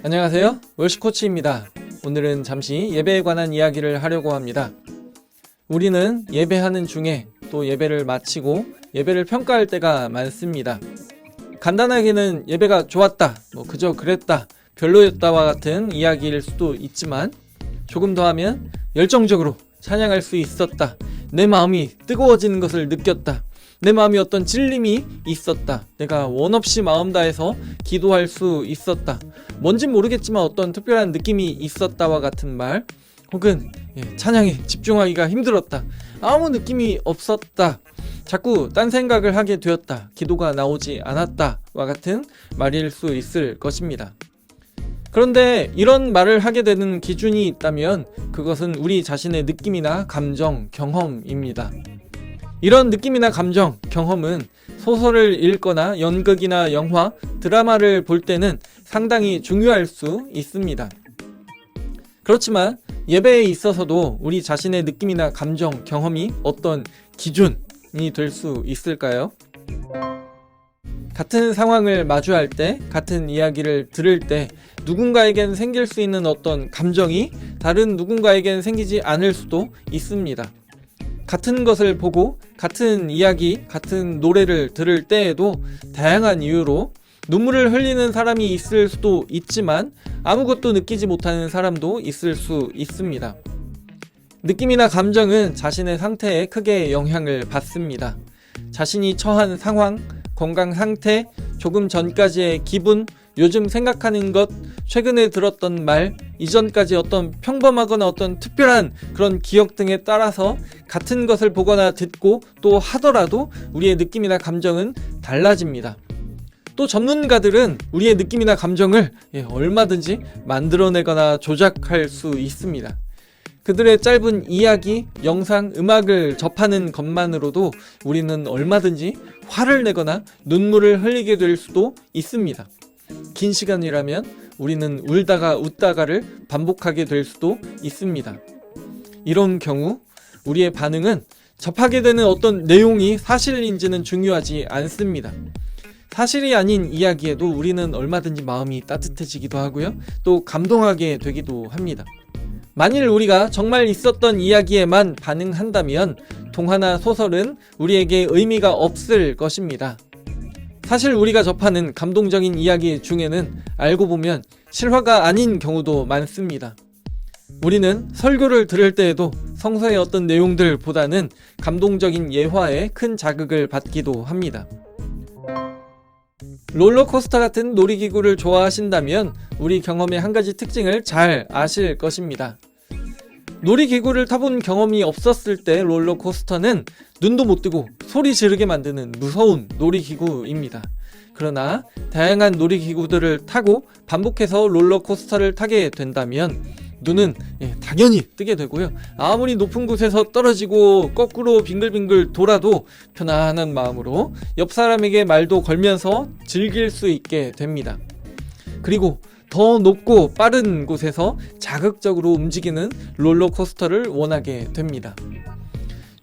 안녕하세요. 월시코치입니다. 오늘은 잠시 예배에 관한 이야기를 하려고 합니다. 우리는 예배하는 중에 또 예배를 마치고 예배를 평가할 때가 많습니다. 간단하게는 예배가 좋았다, 그저 그랬다, 별로였다와 같은 이야기일 수도 있지만 조금 더 하면 열정적으로 찬양할 수 있었다, 내 마음이 뜨거워지는 것을 느꼈다, 내 마음이 어떤 찔림이 있었다, 내가 원없이 마음 다해서 기도할 수 있었다, 뭔진 모르겠지만 어떤 특별한 느낌이 있었다와 같은 말, 혹은 찬양에 집중하기가 힘들었다, 아무 느낌이 없었다, 자꾸 딴 생각을 하게 되었다, 기도가 나오지 않았다와 같은 말일 수 있을 것입니다. 그런데 이런 말을 하게 되는 기준이 있다면 그것은 우리 자신의 느낌이나 감정, 경험입니다. 이런 느낌이나 감정, 경험은 소설을 읽거나 연극이나 영화, 드라마를 볼 때는 상당히 중요할 수 있습니다. 그렇지만 예배에 있어서도 우리 자신의 느낌이나 감정, 경험이 어떤 기준이 될 수 있을까요? 같은 상황을 마주할 때, 같은 이야기를 들을 때 누군가에겐 생길 수 있는 어떤 감정이 다른 누군가에겐 생기지 않을 수도 있습니다. 같은 것을 보고 같은 이야기, 같은 노래를 들을 때에도 다양한 이유로 눈물을 흘리는 사람이 있을 수도 있지만 아무것도 느끼지 못하는 사람도 있을 수 있습니다. 느낌이나 감정은 자신의 상태에 크게 영향을 받습니다. 자신이 처한 상황, 건강 상태, 조금 전까지의 기분, 요즘 생각하는 것, 최근에 들었던 말, 이전까지 어떤 평범하거나 어떤 특별한 그런 기억 등에 따라서 같은 것을 보거나 듣고 또 하더라도 우리의 느낌이나 감정은 달라집니다. 또 전문가들은 우리의 느낌이나 감정을 얼마든지 만들어내거나 조작할 수 있습니다. 그들의 짧은 이야기, 영상, 음악을 접하는 것만으로도 우리는 얼마든지 화를 내거나 눈물을 흘리게 될 수도 있습니다. 긴 시간이라면 우리는 울다가 웃다가를 반복하게 될 수도 있습니다. 이런 경우 우리의 반응은 접하게 되는 어떤 내용이 사실인지는 중요하지 않습니다. 사실이 아닌 이야기에도 우리는 얼마든지 마음이 따뜻해지기도 하고요. 또 감동하게 되기도 합니다. 만일 우리가 정말 있었던 이야기에만 반응한다면 동화나 소설은 우리에게 의미가 없을 것입니다. 사실 우리가 접하는 감동적인 이야기 중에는 알고 보면 실화가 아닌 경우도 많습니다. 우리는 설교를 들을 때에도 성서의 어떤 내용들보다는 감동적인 예화에 큰 자극을 받기도 합니다. 롤러코스터 같은 놀이기구를 좋아하신다면 우리 경험의 한 가지 특징을 잘 아실 것입니다. 놀이기구를 타본 경험이 없었을 때 롤러코스터는 눈도 못 뜨고 소리 지르게 만드는 무서운 놀이기구입니다. 그러나 다양한 놀이기구들을 타고 반복해서 롤러코스터를 타게 된다면 눈은 당연히 뜨게 되고요. 아무리 높은 곳에서 떨어지고 거꾸로 빙글빙글 돌아도 편안한 마음으로 옆 사람에게 말도 걸면서 즐길 수 있게 됩니다. 그리고 더 높고 빠른 곳에서 자극적으로 움직이는 롤러코스터를 원하게 됩니다.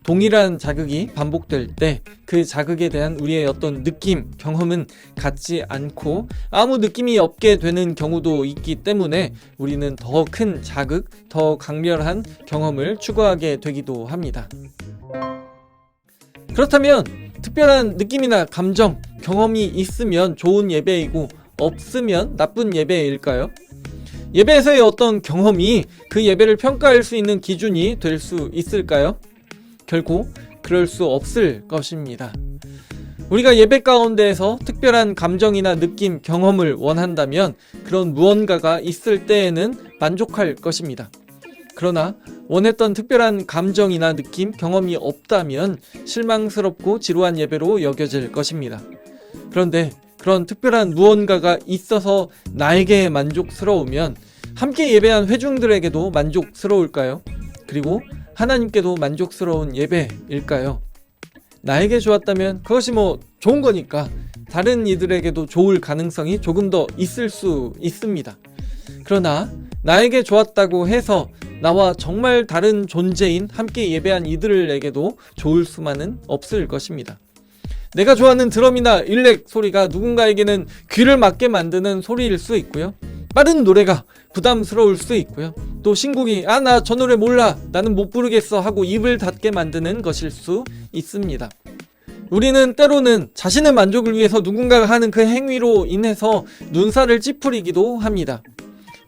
동일한 자극이 반복될 때 그 자극에 대한 우리의 어떤 느낌, 경험은 같지 않고 아무 느낌이 없게 되는 경우도 있기 때문에 우리는 더 큰 자극, 더 강렬한 경험을 추구하게 되기도 합니다. 그렇다면 특별한 느낌이나 감정, 경험이 있으면 좋은 예배이고 없으면 나쁜 예배일까요? 예배에서의 어떤 경험이 그 예배를 평가할 수 있는 기준이 될 수 있을까요? 결코 그럴 수 없을 것입니다. 우리가 예배 가운데에서 특별한 감정이나 느낌, 경험을 원한다면 그런 무언가가 있을 때에는 만족할 것입니다. 그러나 원했던 특별한 감정이나 느낌, 경험이 없다면 실망스럽고 지루한 예배로 여겨질 것입니다. 그런데 그런 특별한 무언가가 있어서 나에게 만족스러우면 함께 예배한 회중들에게도 만족스러울까요? 그리고 하나님께도 만족스러운 예배일까요? 나에게 좋았다면 그것이 좋은 거니까 다른 이들에게도 좋을 가능성이 조금 더 있을 수 있습니다. 그러나 나에게 좋았다고 해서 나와 정말 다른 존재인 함께 예배한 이들에게도 좋을 수만은 없을 것입니다. 내가 좋아하는 드럼이나 일렉 소리가 누군가에게는 귀를 막게 만드는 소리일 수 있고요. 빠른 노래가 부담스러울 수 있고요. 또 신곡이 나 저 노래 몰라, 나는 못 부르겠어 하고 입을 닫게 만드는 것일 수 있습니다. 우리는 때로는 자신의 만족을 위해서 누군가가 하는 그 행위로 인해서 눈살을 찌푸리기도 합니다.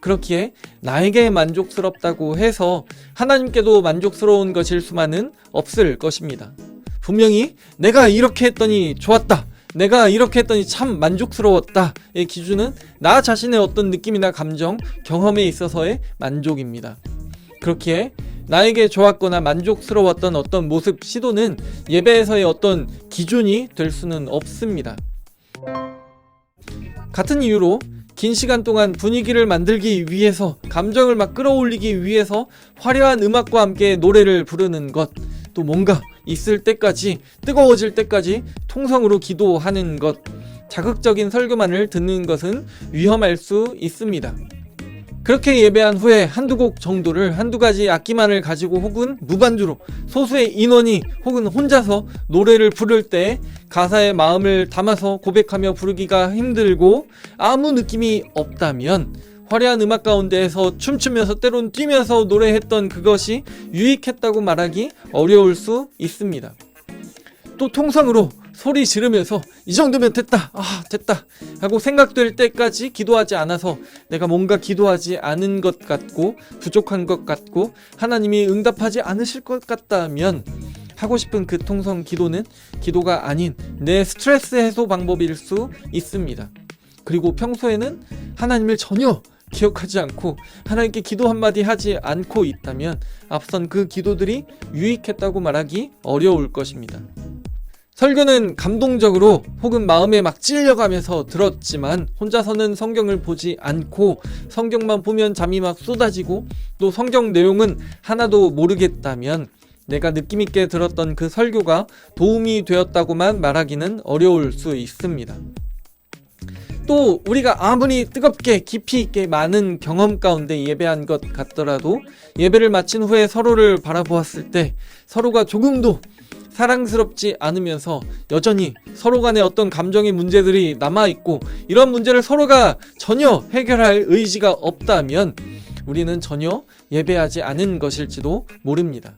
그렇기에 나에게 만족스럽다고 해서 하나님께도 만족스러운 것일 수만은 없을 것입니다. 분명히 내가 이렇게 했더니 좋았다, 내가 이렇게 했더니 참 만족스러웠다의 기준은 나 자신의 어떤 느낌이나 감정, 경험에 있어서의 만족입니다. 그렇기에 나에게 좋았거나 만족스러웠던 어떤 모습, 시도는 예배에서의 어떤 기준이 될 수는 없습니다. 같은 이유로 긴 시간 동안 분위기를 만들기 위해서, 감정을 막 끌어올리기 위해서 화려한 음악과 함께 노래를 부르는 것, 또 뭔가 있을 때까지, 뜨거워질 때까지 통성으로 기도하는 것, 자극적인 설교만을 듣는 것은 위험할 수 있습니다. 그렇게 예배한 후에 한두 곡 정도를, 한두 가지 악기만을 가지고 혹은 무반주로 소수의 인원이 혹은 혼자서 노래를 부를 때 가사에 마음을 담아서 고백하며 부르기가 힘들고 아무 느낌이 없다면, 화려한 음악 가운데에서 춤추면서 때론 뛰면서 노래했던 그것이 유익했다고 말하기 어려울 수 있습니다. 또 통성으로 소리 지르면서 이 정도면 됐다, 됐다 하고 생각될 때까지 기도하지 않아서 내가 뭔가 기도하지 않은 것 같고 부족한 것 같고 하나님이 응답하지 않으실 것 같다면, 하고 싶은 그 통성 기도는 기도가 아닌 내 스트레스 해소 방법일 수 있습니다. 그리고 평소에는 하나님을 전혀 기억하지 않고 하나님께 기도 한마디 하지 않고 있다면 앞선 그 기도들이 유익했다고 말하기 어려울 것입니다. 설교는 감동적으로 혹은 마음에 막 찔려가면서 들었지만 혼자서는 성경을 보지 않고 성경만 보면 잠이 막 쏟아지고 또 성경 내용은 하나도 모르겠다면 내가 느낌있게 들었던 그 설교가 도움이 되었다고만 말하기는 어려울 수 있습니다. 또 우리가 아무리 뜨겁게 깊이 있게 많은 경험 가운데 예배한 것 같더라도 예배를 마친 후에 서로를 바라보았을 때 서로가 조금도 사랑스럽지 않으면서 여전히 서로 간에 어떤 감정의 문제들이 남아있고 이런 문제를 서로가 전혀 해결할 의지가 없다면 우리는 전혀 예배하지 않은 것일지도 모릅니다.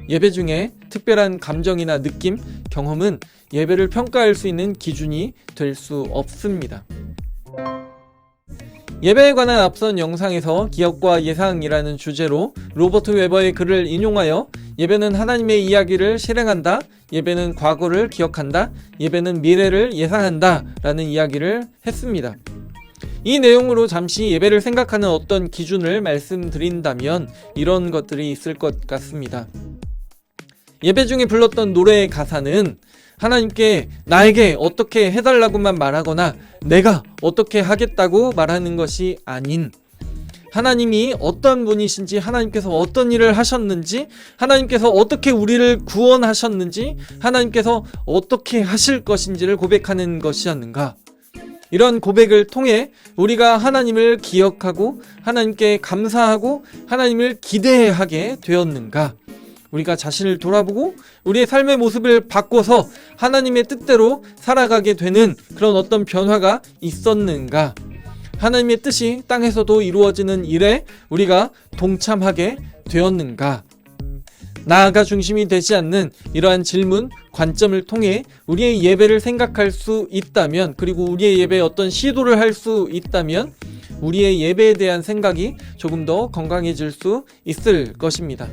예배 중에 특별한 감정이나 느낌, 경험은 예배를 평가할 수 있는 기준이 될 수 없습니다. 예배에 관한 앞선 영상에서 기억과 예상이라는 주제로 로버트 웨버의 글을 인용하여 예배는 하나님의 이야기를 실행한다, 예배는 과거를 기억한다, 예배는 미래를 예상한다 라는 이야기를 했습니다. 이 내용으로 잠시 예배를 생각하는 어떤 기준을 말씀드린다면 이런 것들이 있을 것 같습니다. 예배 중에 불렀던 노래의 가사는 하나님께 나에게 어떻게 해달라고만 말하거나 내가 어떻게 하겠다고 말하는 것이 아닌, 하나님이 어떤 분이신지, 하나님께서 어떤 일을 하셨는지, 하나님께서 어떻게 우리를 구원하셨는지, 하나님께서 어떻게 하실 것인지를 고백하는 것이었는가. 이런 고백을 통해 우리가 하나님을 기억하고 하나님께 감사하고 하나님을 기대하게 되었는가. 우리가 자신을 돌아보고 우리의 삶의 모습을 바꿔서 하나님의 뜻대로 살아가게 되는 그런 어떤 변화가 있었는가. 하나님의 뜻이 땅에서도 이루어지는 일에 우리가 동참하게 되었는가. 나아가 중심이 되지 않는 이러한 질문, 관점을 통해 우리의 예배를 생각할 수 있다면, 그리고 우리의 예배에 어떤 시도를 할 수 있다면 우리의 예배에 대한 생각이 조금 더 건강해질 수 있을 것입니다.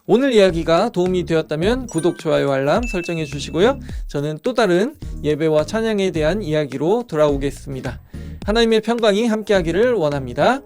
오늘 이야기가 도움이 되었다면 구독, 좋아요, 알람 설정해 주시고요. 저는 또 다른 예배와 찬양에 대한 이야기로 돌아오겠습니다. 하나님의 평강이 함께하기를 원합니다.